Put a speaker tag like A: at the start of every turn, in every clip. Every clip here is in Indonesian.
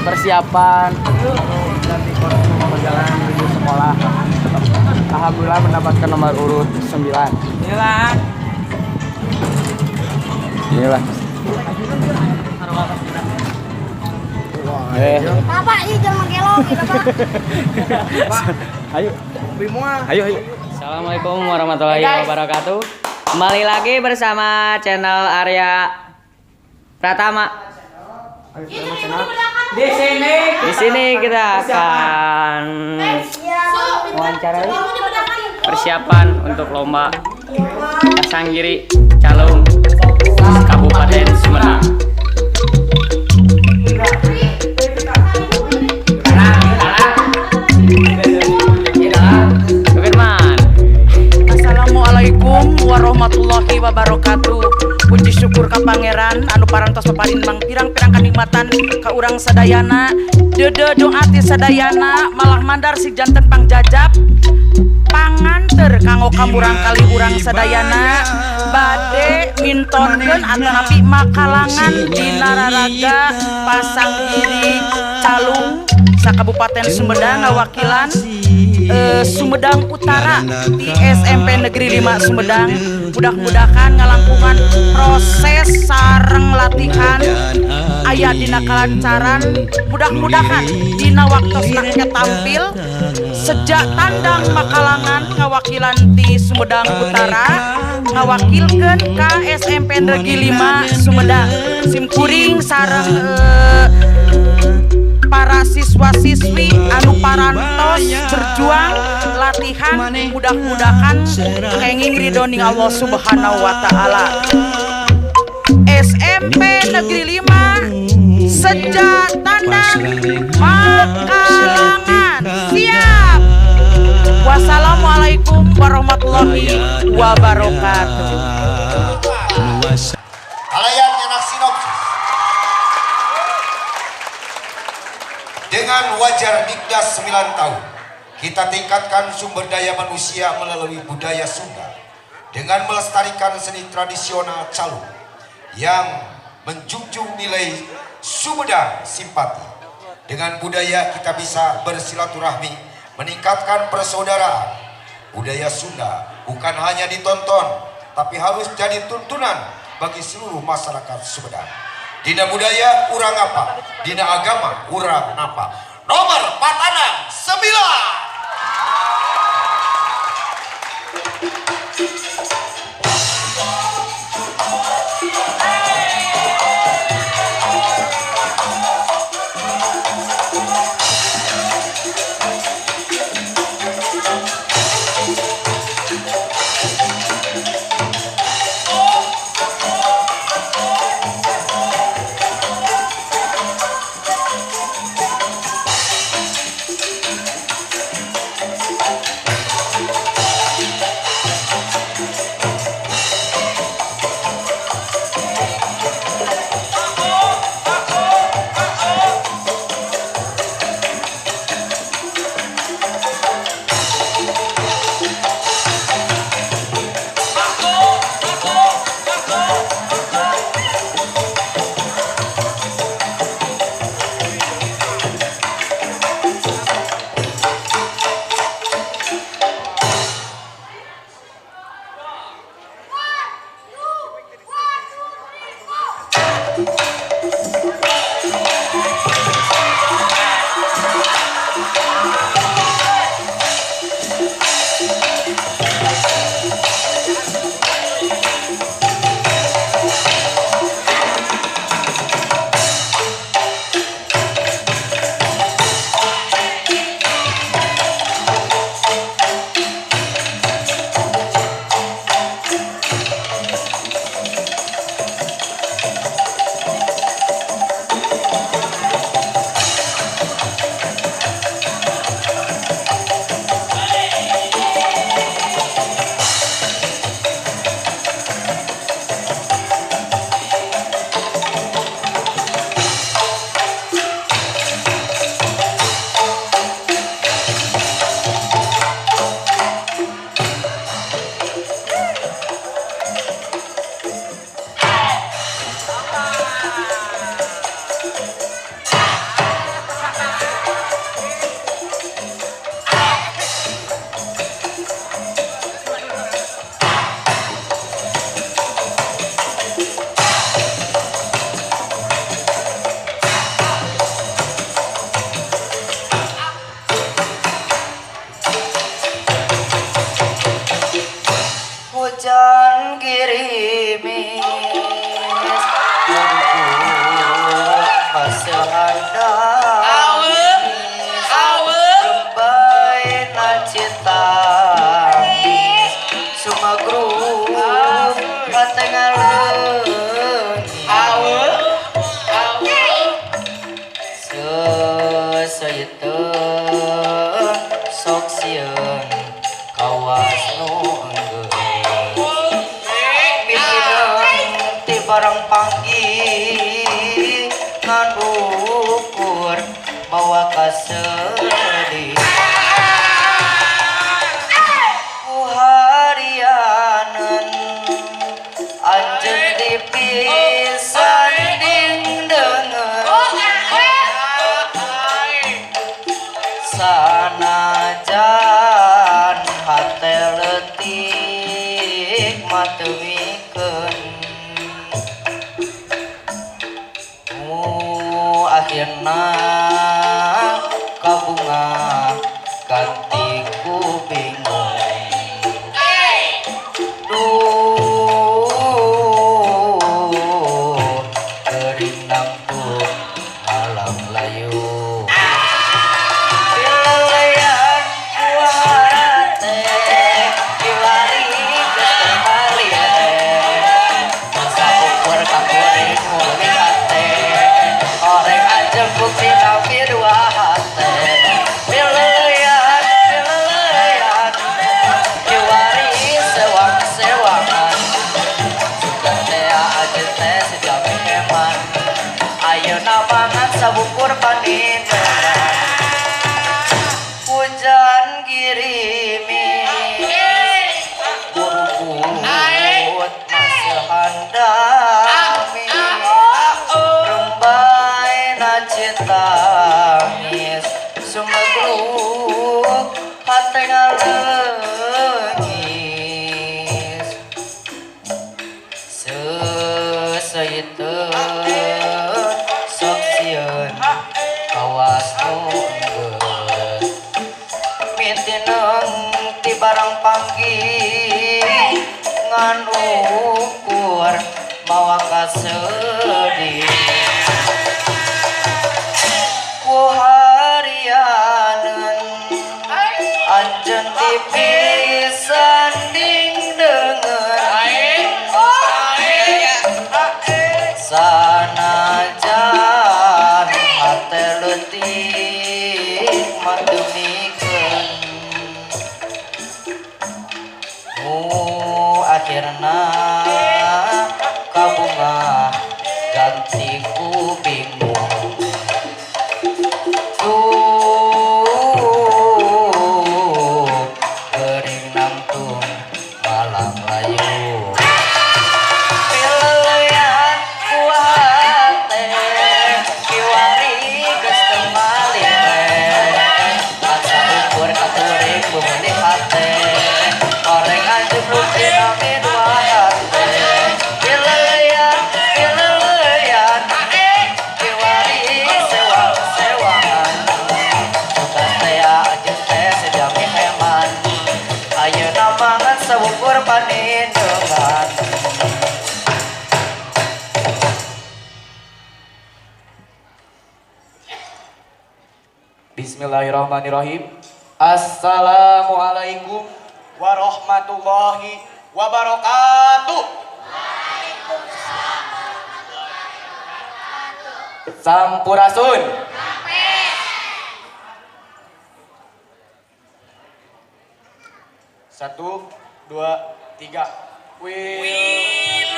A: persiapan ganti kostum perjalanan menuju sekolah. Alhamdulillah mendapatkan nomor urut 9. Inilah.
B: Bapak ini jangan gelok gitu, Pak.
A: Ayo. Ayo. Assalamualaikum warahmatullahi wabarakatuh. Kembali lagi bersama channel Arya Pratama. Di sini kita akan wawancarai persiapan untuk lomba Kasanggiri Calung Kabupaten Sumedang.
C: Assalamualaikum warahmatullahi wabarakatuh. Puji syukur ka Pangeran anu parantos paparinmang pirang-pirang kanikmatan ka urang sadayana. Dede doa ti sadayana malah mandar si janten pangjajab panganter kanggo kamurang kali urang sadayana bade mintonkeun atanapi makalangan dina raraga Pasanggiri Calung Kabupaten Sumedang ngawakilan Sumedang Utara di SMP Negeri 5 Sumedang. Mudah-mudahan ngalangkungan proses sareng latihan aya dina kalancaran. Mudah-mudahan dina waktu saknya tampil sejak tandang makalangan ngawakilan di Sumedang Utara ngawakilkeun ka SMP Negeri 5 Sumedang. Simkuring sareng para siswa-siswi anu parantos berjuang latihan, mudah-mudahan kenging ridhoning Allah Subhanahu wa taala. SMP Negeri 5 sejak tandang makalangan siap. Wassalamualaikum warahmatullahi wabarakatuh.
D: Halayak anak sinopsis dengan wajar Dikdas 9 tahun kita tingkatkan sumber daya manusia melalui budaya Sunda dengan melestarikan seni tradisional calung yang menjunjung nilai Sumedang simpati. Dengan budaya kita bisa bersilaturahmi, meningkatkan persaudaraan. Budaya Sunda bukan hanya ditonton tapi harus jadi tuntunan bagi seluruh masyarakat Sumedang. Dina budaya urang apa, dina agama urang apa. Nomor patanang 9.
E: barang panggih ngadukur bawa kasedi kuharianan anjeun dipisan ding deungeun sanajan hate leutik mateuikeun akhirna kabunga gantiku bingung gering nangtung malam layu pilelayan kuarate kiwari kembali sabukur kakuring muling ate orek aja bukti tapi dua hati pilelayan kiwari sewang-sewangan sudah tea aja teh sejam heman ayo namangan sabukur panindenan hujan girimis burukut masih handami rembai na citangis sumegruk hati ngalengis seseuyeut sok sieun kawas nu enggeus mitineng ti barang panggih ngan ukur mawa kasedi kuharianan anjeun dipisan ding deungeun sanajan hate leutik mademikeun akhirna kabunga gantiku bingung gering nangtung malam layu pilelayan kuate kiwari geus teu malih kaca ukur katuring bumeuning hate oreng anjeun bukti nami dua hate pilelayan kiwari sewang-sewangan bukan tea aja teh sejami heman ayeuna mangan sabukur panindeungan
A: Bismillahirrahmanirrahim. Assalamualaikum warahmatullahi wabarakatuh. Sampurasun. Satu, dua, tiga.
C: Wilujeng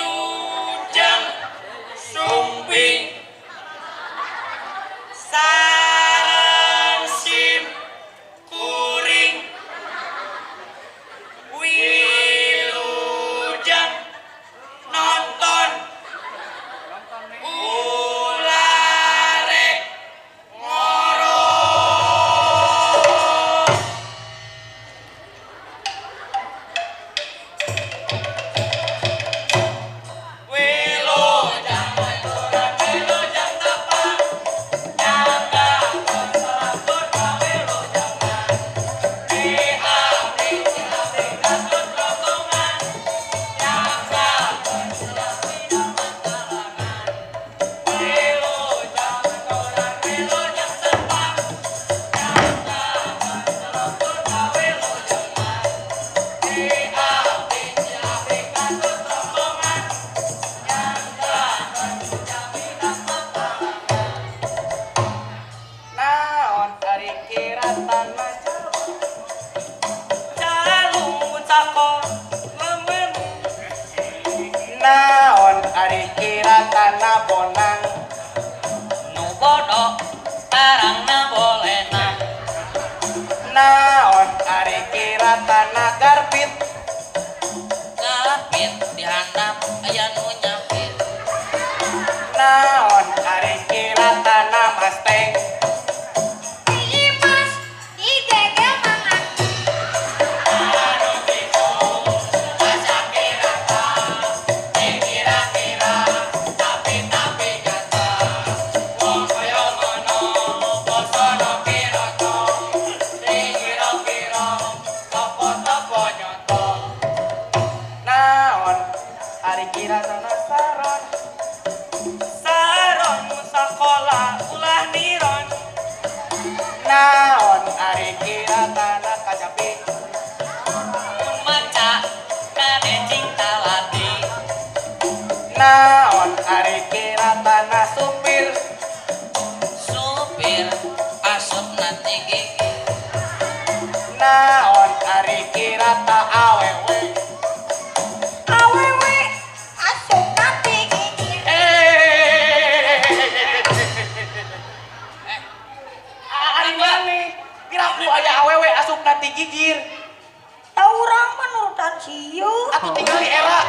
C: sumping sareng sim kuring wilujeng nonton ulare ngoro wilujeng
E: tarangna bolehna.
A: Naon ari kiratana garbit.
E: Gapit dihandap aya nu nyapit.
A: Naon ari kiratana masteng.
B: Imas, digegel mangan.
A: Naon ari kiratana saron. Saron sakola ulah niron. Naon ari kiratana kajapi.
E: Maca kade cinta lati.
A: Naon ari kiratana supir.
E: Supir asup nanti gigi.
A: Naon ari kirata awewe.
B: Awewe, asup nanti gigi.
A: Ari mana? Kira ku aya awewe asup nanti gigir.
B: Tahu orang menurutan siu.
A: Atuh tinggali era.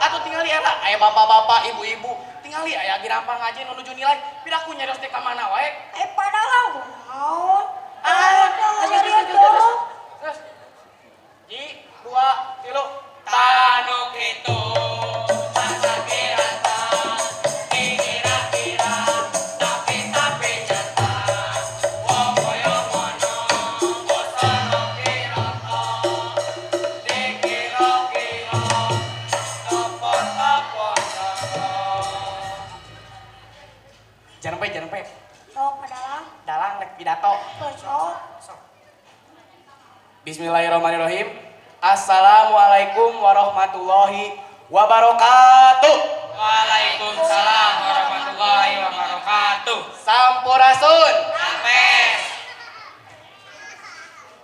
A: Atuh tinggali era. Aya bapak-bapak, ibu-ibu, tinggali aya girampang aja nu nuju nilai. Pira ku nyarios teh ka mana wae?
B: Padahal naon.
A: Terus. Ji, 2, 3.
C: Tanu kitu sakirata kira-kira tapi jata wong koyo ngono bosono kirata dikira-kira apa-apa
A: Jangan sampai.
B: Oh, padahal.
A: Dalang rek pidato.
B: Besok.
A: Bismillahirrahmanirrahim. Assalamualaikum warahmatullahi wabarakatuh.
C: Waalaikumsalam warahmatullahi wabarakatuh.
A: Sampurasun.
C: Apes.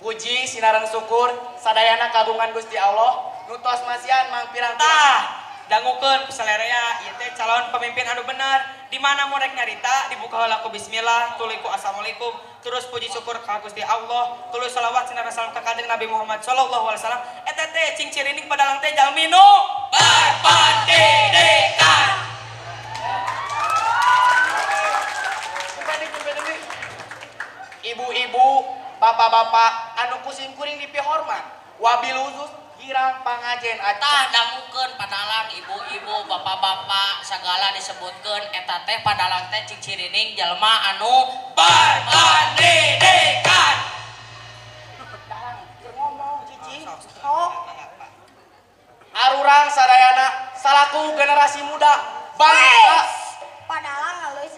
A: Puji sinaran syukur sadayana kagungan Gusti Allah nutos masian mang pirang
C: Tah, dangukeun ku salerea ieu teh calon pemimpin anu bener. Di mana mau rek nyarita dibuka heula ku bismillah, tuliku assalamualaikum, terus puji syukur ka Gusti Allah, tulus selawat sinara salam ka kanjeng Nabi Muhammad sallallahu alaihi wasallam. Eta teh cing cirining padalang teh jalmi nu berpendidikan.
A: Ibu-ibu, bapak-bapak anu pusing kuring dipihormat. Wabil khusus girang pangajen
E: Tah
A: acah.
E: dangukeun padalang ibu-ibu bapak-bapak sagala disebutkeun eta teh padalang teh cicirining jalma anu
C: Berpendidikan.
A: Ngomong cicing.
B: Oh,
A: Arurang sadayana salaku generasi muda bangsa.
B: padahal ngalus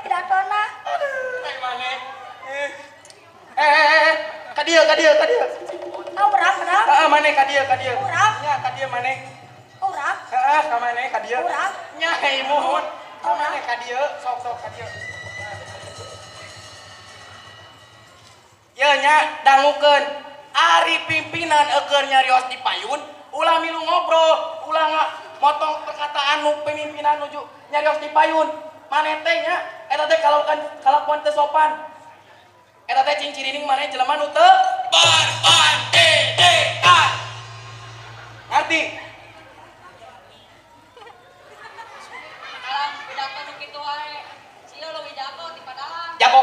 B: pidatona.
A: Kadieu.
B: Tahu orang benar?
A: Mane kadieu.
B: Urang.
A: Nya kadieu mane.
B: Orang.
A: Ka mane kadieu.
B: Urang.
A: Nya imuhun. Ka mane kadieu, sok kadieu. Ye nya dangukeun ari pimpinan eukeun nyarios di payun, ulah milu ngobrol, ulah motong perkataan nu pemimpinan nuju nyarios di payun. Mane teh nya eta teh kalakuan teu sopan. Eta teh cing-cirining mane jelema nu teu
C: Berpendidikan.
A: ngarti.
E: padalang pidato nu kitu wae. Sieu leuwih
A: Jago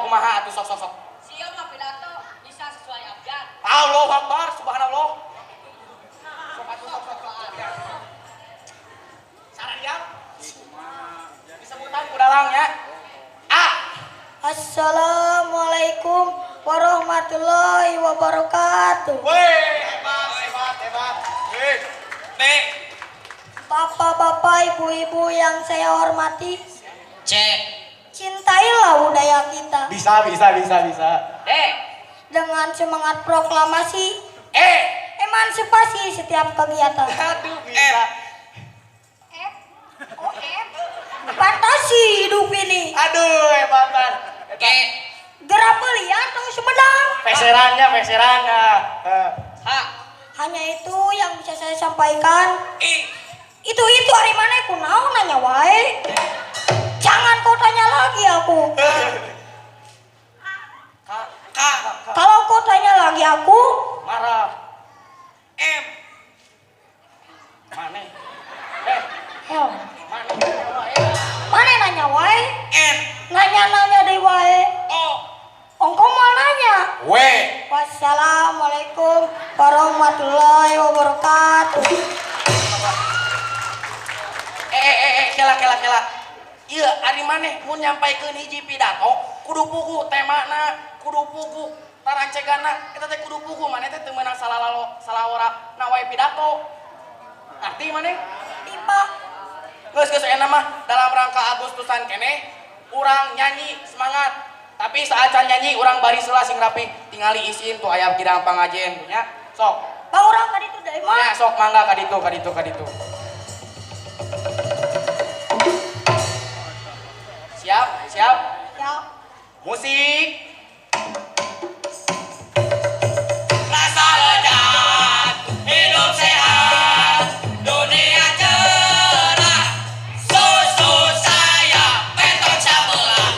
A: kumaha atuh sok.
E: Sieu mah pidato bisa sesuai abjad.
A: Allahu Akbar, subhanallah. Sok. Saradiam. Disebutan kudalangnya. A.
B: Assalamualaikum warahmatullahi wabarakatuh.
A: Weh, hebat. Weh.
C: B.
B: Bapak-bapak, ibu-ibu yang saya hormati,
E: C.
B: cintailah budaya kita
A: Bisa.
E: D.
B: dengan semangat proklamasi emansipasi setiap kegiatan.
A: Aduh, bisa.
B: Fantasi hidup ini.
A: Aduh, hebatan.
E: G.
B: Gerak belian atau Sumedang.
A: Peserannya.
E: H.
B: Hanya itu yang bisa saya sampaikan.
C: I.
B: Itu hari mana ku naon nanya wae. Jangan kau tanya lagi aku.
A: Kak,
C: Kak.
B: Kalau kau tanya lagi aku,
A: marah.
C: M.
A: Mana?
B: hell,
A: Mana?
B: mana nanya wae?
C: N.
B: Nanya deh wae.
C: O.
B: Ongko mau nanya.
A: W.
B: Wassalamualaikum warahmatullahi wabarakatuh.
A: Kela. Iya, ari maneh mun nyampaikeun hiji pidato, kudu pugu temana, kudu pugu tarancegana, eta teh kudu pugu maneh teh teu meunang salawara na wae pidato. Ngarti maneh?
B: Tiba.
A: Geus enak mah dalam rangka Agustusan keneh urang nyanyi semangat. Tapi saat can nyanyi urang baris heula sing rapi, tingali isin tuh aya kidang pangajen nya. Sok.
B: Bang urang ka ditu deui mah.
A: Ya sok mangga ka ditu. Siap?
B: Ya.
A: Musik.
C: Rasa lezat, hidup sehat, dunia cerah. Susu saya Petot Sabelah.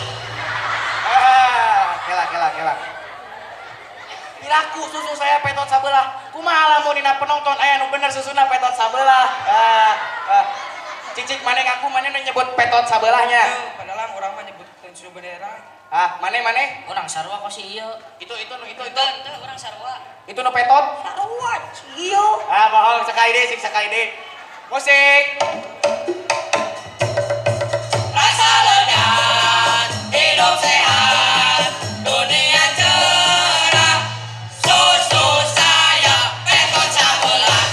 A: Kela. Piraku susu saya Petot Sabelah. Kumaha lamun dina penonton aya nu bener susuna Petot Sabelah. Cicik maneh ngaku maneh nu nyebut Petot Sabelahnya.
C: Padahal orang mah nyebutkeun susu bendera.
A: Maneh.
E: Urang sarua kok si ieu.
A: Itu.
E: Teu urang sarua.
A: Itu nu Petot.
B: Sarua ieu.
A: Bohong sekali deh. Musik.
C: Rasa lezat, hidup sehat, dunia cerah. Susu saya Petot Sabelah.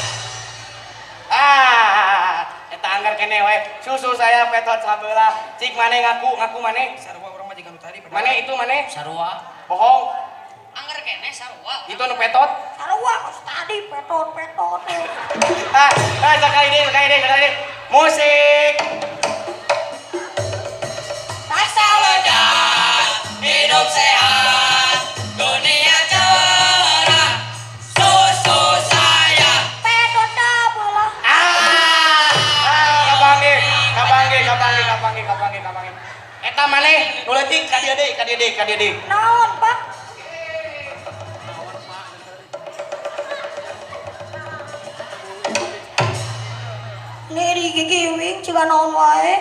A: Eta anggar kene we. Susu saya Petot Sabelah. Cik maneh ngaku maneh.
C: Sarua orang mah jeung anu tadi.
A: Maneh itu maneh.
E: Sarua.
A: Bohong.
E: Angger kene sarua.
A: Itu nu Petot.
B: Sarua kos tadi petot.
A: Sekali deh. Musik.
C: Rasa lezat, hidup sehat, dunia cerah. Susu saya
B: Petot Sabelah.
A: Kapangi. Eta maneh nu leutik ka dieu deui.
B: Naon, Pak? Neri gigiwing ciga naon wae.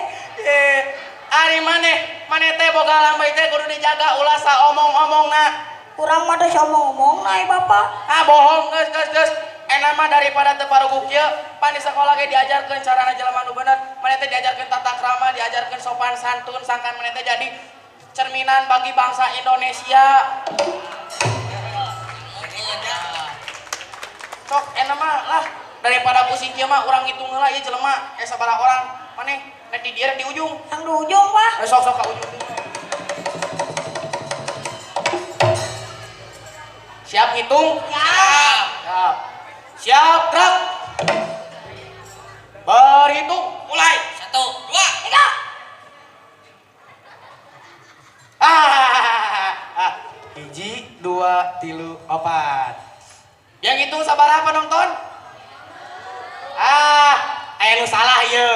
A: Ari maneh teh boga lambai teh kudu dijaga ulah saomong-omongna.
B: Urang mah teh omong-omong naik Bapak.
A: Bohong geus. Enak mah daripada teu paruguk kieu, pan di sakola ge diajarkeun carana jelema nu bener. Maneh teh diajarkeun tata krama, diajarkeun sopan santun, sangkan maneh teh jadi cerminan bagi bangsa Indonesia. Sok enak mah lah daripada pusing kieu mah urang ngitung heula ieu jelema sabaraha orang. Maneh nek di dieu di ujung.
B: Yang di ujung, Pak.
A: Sok ka ujung. Siap ngitung? Siap, gerak. Berhitung, mulai.
E: 1, 2,
A: 3. Hiji, 2, 3, 4. Yang itu sabaraha penonton? Aya nu salah ieu.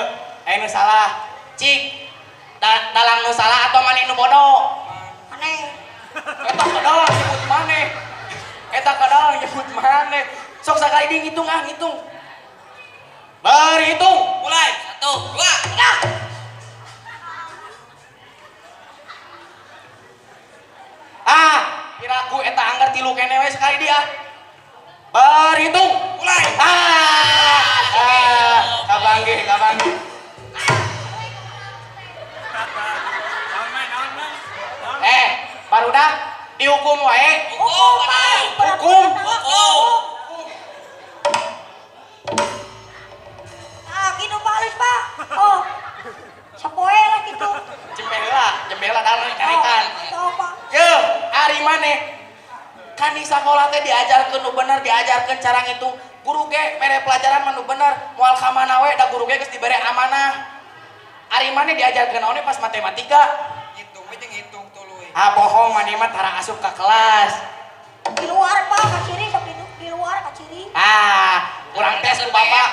A: Aya nu salah. Cik, dalang nu salah atau maneh nu bodoh?
B: Aneh.
A: Eta kadalang nyebut maneh. Sok sakali di ngitung. Berhitung,
C: mulai.
E: 1, 2, 3.
A: Kiraku eta anggar 3 kene we sekali dia. Berhitung,
C: Mulai.
A: Kabanggih. Barudak dihukum wae. Hukum.
B: Gitu balik, Pak. Oh. Sapoe lah gitu.
A: Jembela dalam carikan.
B: Coba.
A: Yeuh, ari maneh kan di sakola teh diajarkeun nu bener, diajarkeun cara ngitung. Guru ge mere pelajaran mah nu bener, moal ka mana we da guru ge geus dibere amanah. Ari maneh diajarkeun naon pas matematika?
C: Hitung we jeung hitung tuluy.
A: Bohong maneh mah tara asup ka kelas.
B: Di luar, Pak, ka ciri sok itu. Di luar ka ciri.
A: Kurang tes ku bapak.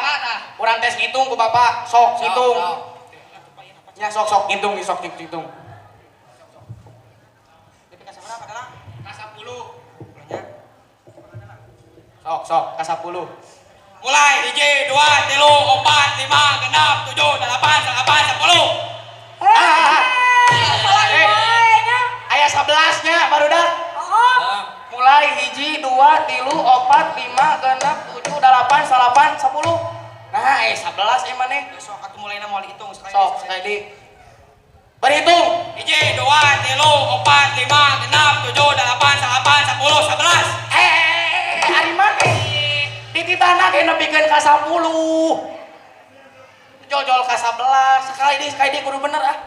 A: Kurang tes ngitung ku bapak. Sok ngitung. Ya sok ngitung. Sok ka 10.
C: Mulai hiji 2 3 4 5 6 7 8 9 10.
B: Salah di nya.
A: Aya 11 nya baru dah.
B: Oh.
A: Mulai hiji 2 3 4 5 6 7 8 9 10. Nah 11 maneh.
C: Sok atuh mulaina moal hitung sekali.
A: Sok sekali. Berhitung.
C: Hiji 2 3 4 5 6 7 8 9 10 11.
A: Ari maneh. Di titana ge nepikeun ka 10. Jojol ka 11. Sekali deui kudu bener ah.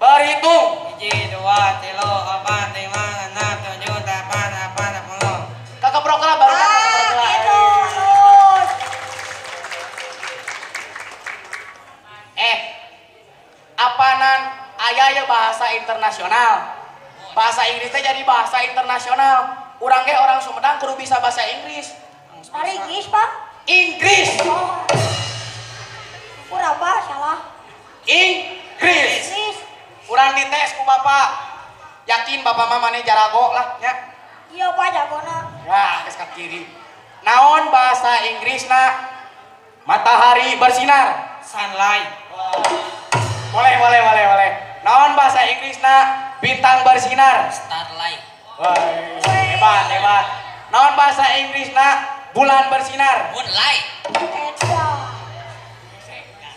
A: Berhitung.
C: Hiji 2 3 4 5 6 7 8 10.
A: Kakeprok lah baru kakeprok lah.
B: Gitu. Terus.
A: Apanan aya ya bahasa internasional. Bahasa Inggris teh jadi bahasa internasional. Urang ge orang Sumedang kudu bisa bahasa Inggris.
B: Dari Inggris, Pak.
A: Inggris.
B: Oh. Kurang salah.
A: Inggris.
B: Inggris.
A: Urang dites ku bapak. Yakin bapak mah maneh jarago lah nya.
B: Iya, Pak, jagona.
A: Wah, geus ka kiri. Naon bahasa Inggrisna? Matahari bersinar.
C: Sunlight.
A: Boleh. Naon bahasa Inggrisna? Bintang bersinar.
E: Starlight.
A: Wah, hebat. Naon bahasa Inggrisna? Bulan bersinar.
E: Moonlight.
B: Eta.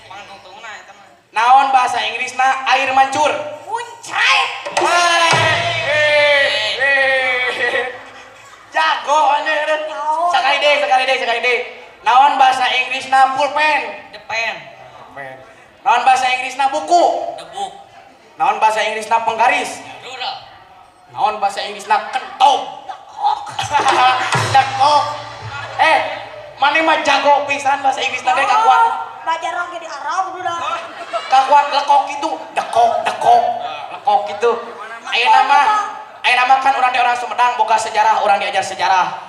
C: Pangtungtungna eta mah.
A: Naon bahasa Inggrisna? Air mancur.
B: Muncai.
A: Jago anjir. Sekali deh. Naon bahasa Inggrisna? Pulpen.
C: The pen.
A: Naon bahasa Inggrisna? Buku.
E: The book.
A: Naon bahasa Inggrisna? Penggaris.
E: Rural.
A: Naon bahasa Inggrisna? Kentong. Dekok. Maneh mah jago pisan bahasa Inggrisna ge kakuat.
B: Belajar orang di Arab udah.
A: Kakuat lekok gitu. Dekok. Lekok gitu. Ayeuna mah kan urang di orang Sumedang boga sejarah, urang diajar sejarah.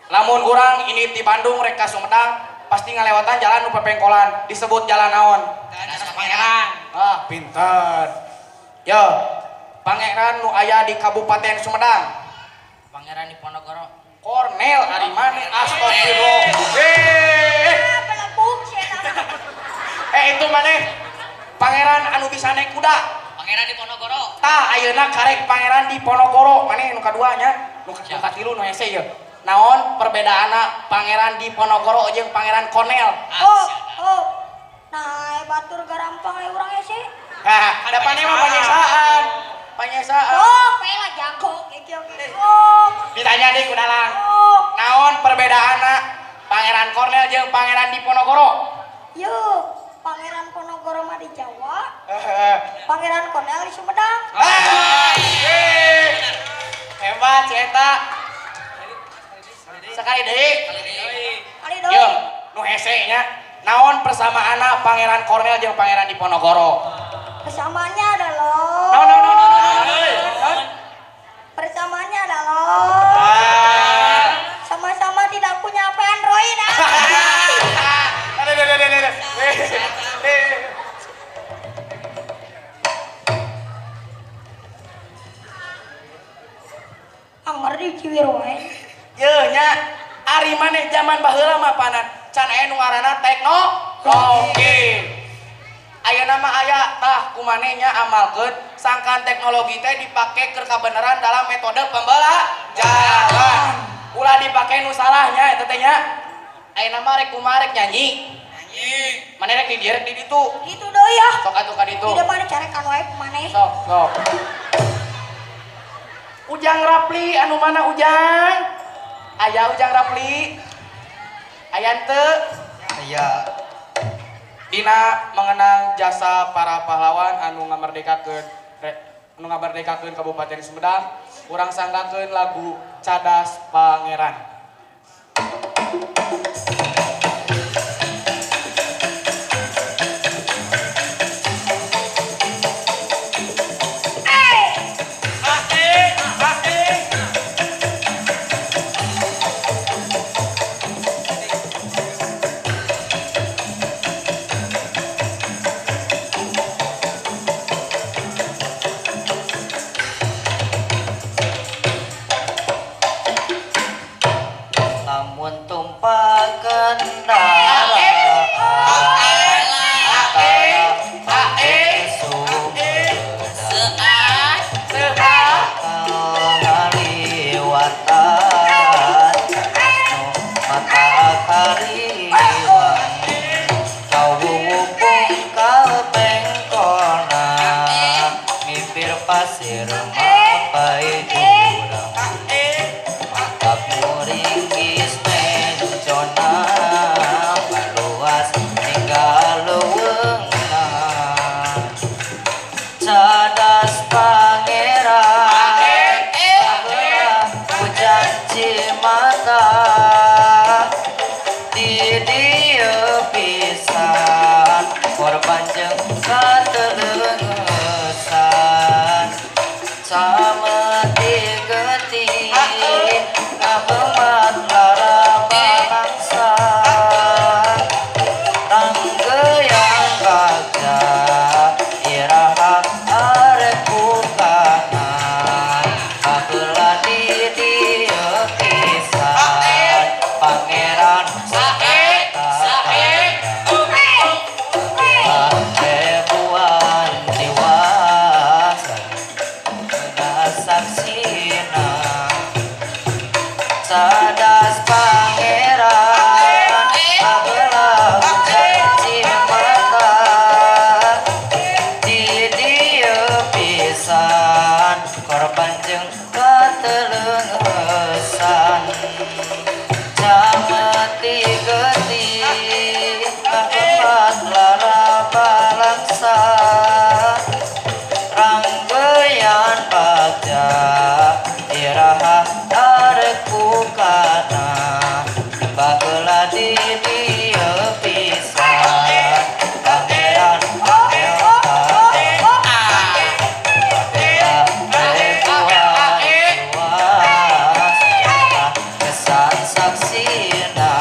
A: Lamun urang ini di Bandung rek ka Sumedang pasti ngalewatan jalan nu pepengkolan disebut jalan naon?
C: Daerah Pangeran.
A: Pinter. Yo, pangeran nu aya di Kabupaten Sumedang.
E: Pangeran Diponegoro.
A: Kornel ari maneh astagfirullah.
B: Pelebuk sih eta.
A: Itu maneh pangeran anu bisa naik kuda.
E: Pangeran Diponegoro.
A: Tah ayeuna karek pangeran di Ponorogo maneh nu kadua nya. Nu katilu nu hese ye. Naon perbedaanna pangeran di Ponorogo jeung pangeran Kornel?
B: Oh. Nah, batur garampang aya urang sih.
A: Ada paneh mah panyesaan.
B: Oh, pela jago gitu. Oh.
A: Ditanya deui ku dalang.
B: Oh.
A: Naon perbedaanna pangeran Kornel jeung pangeran di Ponorogo?
B: Yuk, Pangeran Ponorogo mah di Jawa. Pangeran Kornel di Sumedang.
A: Hebat si eta. Sekali deui.
B: Kali
A: Yo,
B: doi.
A: nu hese nya. Naon persamaanna pangeran Kornel jeung pangeran di Ponorogo?
B: Persamaannya adalah.
A: Naon?
B: Persamaannya adalah sama-sama tidak punya HP Android. Angger di Ciwiro wae.
A: Yeuh nya ari maneh zaman baheula mah panan can aya nu ngaranna teknologi. Ayeuna mah aya tah kumaneh nya amalkeun sangkan teknologi teh dipake keur kabeneran dalam metode pembelajaran. Ulah dipake nu salahnya eta teh nya. Ayeuna mah rek kumaha rek nyanyi. Maneh rek di dieu rek di ditu.
B: Gitu doi ya.
A: Sok atuh ka ditu.
B: Tidak mana carekan wae maneh.
A: Sok. Ujang Rapli anu mana Ujang? Aya Ujang Rapli. Aya teu?
D: Aya.
A: Dina mengenang jasa para pahlawan anu ngamerdekakeun Kabupaten Sumedang, urang sanggakeun lagu Cadas Pangeran.
F: pasir mapai urang mantap muringgis mencona baluas ninggal lewengan cadas pangeran hujan cimata di dieu pisan korban jeung katelengesan sameti geuting ngahemat lara bangsa ranggeuyan bagja iraha arek bukanan baheula di dieu pisan pangeran Hebuan diwasan saksina cadas pangeran abelah janji mata di dieu pisan korban jeung katelengesan cameti geuting kahemat lara balangsa ranggeuyan bagja iraha arek bukana baheula di dieu pisan pangeran kesan saksina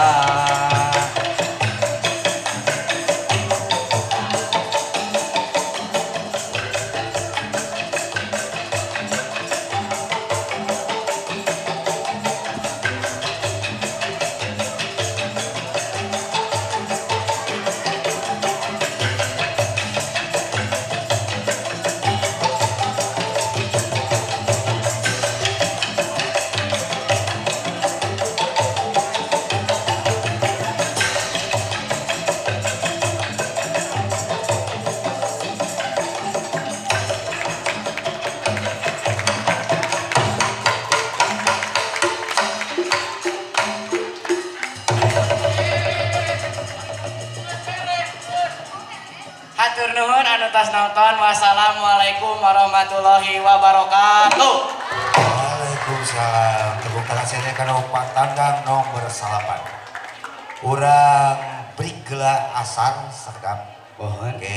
A: Hatur nuhun anu tos nonton. Wassalamualaikum warahmatullahi wabarakatuh.
D: Waalaikumsalam. Tepuk tangan saya kana Pak Tandang nomor 8. Urang beri geula asan sekap.